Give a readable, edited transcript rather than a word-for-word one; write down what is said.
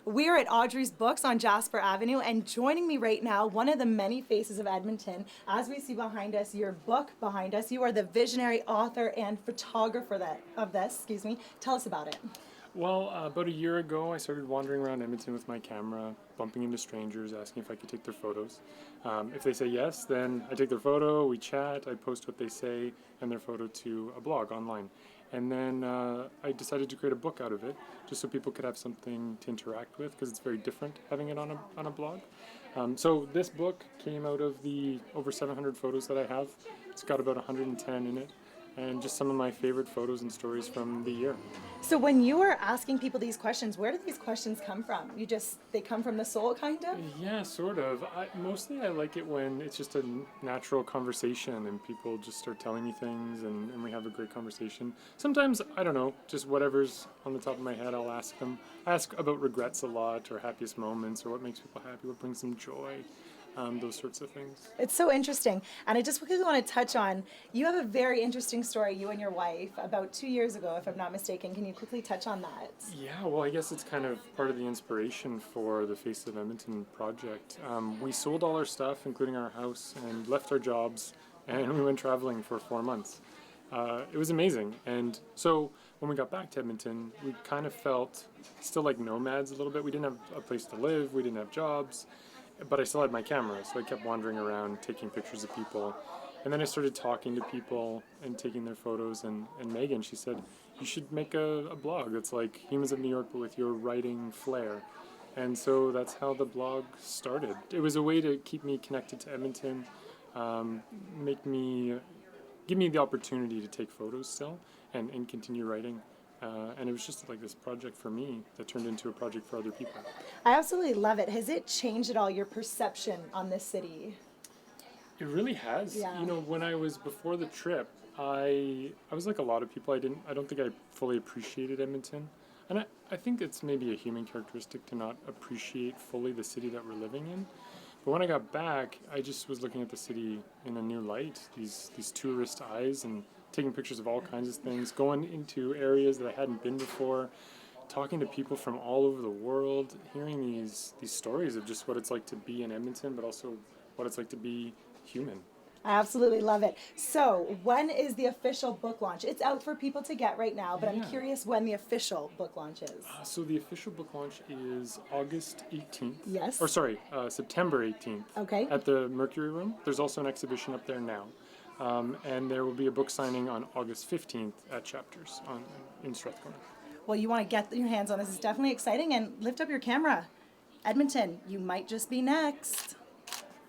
We are at Audrey's Books on Jasper Avenue, and joining me right now, one of the many faces of Edmonton. As we see behind us, your book behind us, you are the visionary author and photographer of this. Excuse me. Tell us about it. Well, about a year ago, I started wandering around Edmonton with my camera, bumping into strangers, asking if I could take their photos. If they say yes, then I take their photo, we chat, I post what they say and their photo to a blog online. And then I decided to create a book out of it, just so people could have something to interact with, because it's very different having it on a blog. So this book came out of the over 700 photos that I have. It's got about 110 in it, and just some of my favorite photos and stories from the year. So when you are asking people these questions, where do these questions come from? They come from the soul, kind of? Yeah, sort of. Mostly I like it when it's just a natural conversation and people just start telling me things and we have a great conversation. Sometimes, I don't know, just whatever's on the top of my head, I'll ask them. I ask about regrets a lot, or happiest moments, or what makes people happy, what brings them joy. Those sorts of things. It's so interesting. And I just quickly want to touch on, you have a very interesting story, you and your wife, about 2 years ago, if I'm not mistaken. Can you quickly touch on that? Yeah, well, I guess it's kind of part of the inspiration for the Face of Edmonton project. We sold all our stuff, including our house, and left our jobs, and we went traveling for 4 months. It was amazing. And so when we got back to Edmonton, we kind of felt still like nomads a little bit. We didn't have a place to live, we didn't have jobs. But I still had my camera, so I kept wandering around taking pictures of people. And then I started talking to people and taking their photos. And Megan, she said, you should make a blog that's like Humans of New York, but with your writing flair. And so that's how the blog started. It was a way to keep me connected to Edmonton, give me the opportunity to take photos still and continue writing. And it was just like this project for me that turned into a project for other people. I absolutely love it. Has it changed at all your perception on this city? It really has. Yeah. You know, when I was before the trip, I was like a lot of people. I don't think I fully appreciated Edmonton. And I think it's maybe a human characteristic to not appreciate fully the city that we're living in. But when I got back, I just was looking at the city in a new light, these tourist eyes, and taking pictures of all kinds of things, going into areas that I hadn't been before, talking to people from all over the world, hearing these stories of just what it's like to be in Edmonton, but also what it's like to be human. I absolutely love it. So, when is the official book launch? It's out for people to get right now, but I'm curious when the official book launch is. So the official book launch is August 18th. Yes. Or sorry, September 18th. Okay. At the Mercury Room. There's also an exhibition up there now. And there will be a book signing on August 15th at Chapters in Strathcona. Well, you want to get your hands on this. It's definitely exciting, and lift up your camera. Edmonton, you might just be next.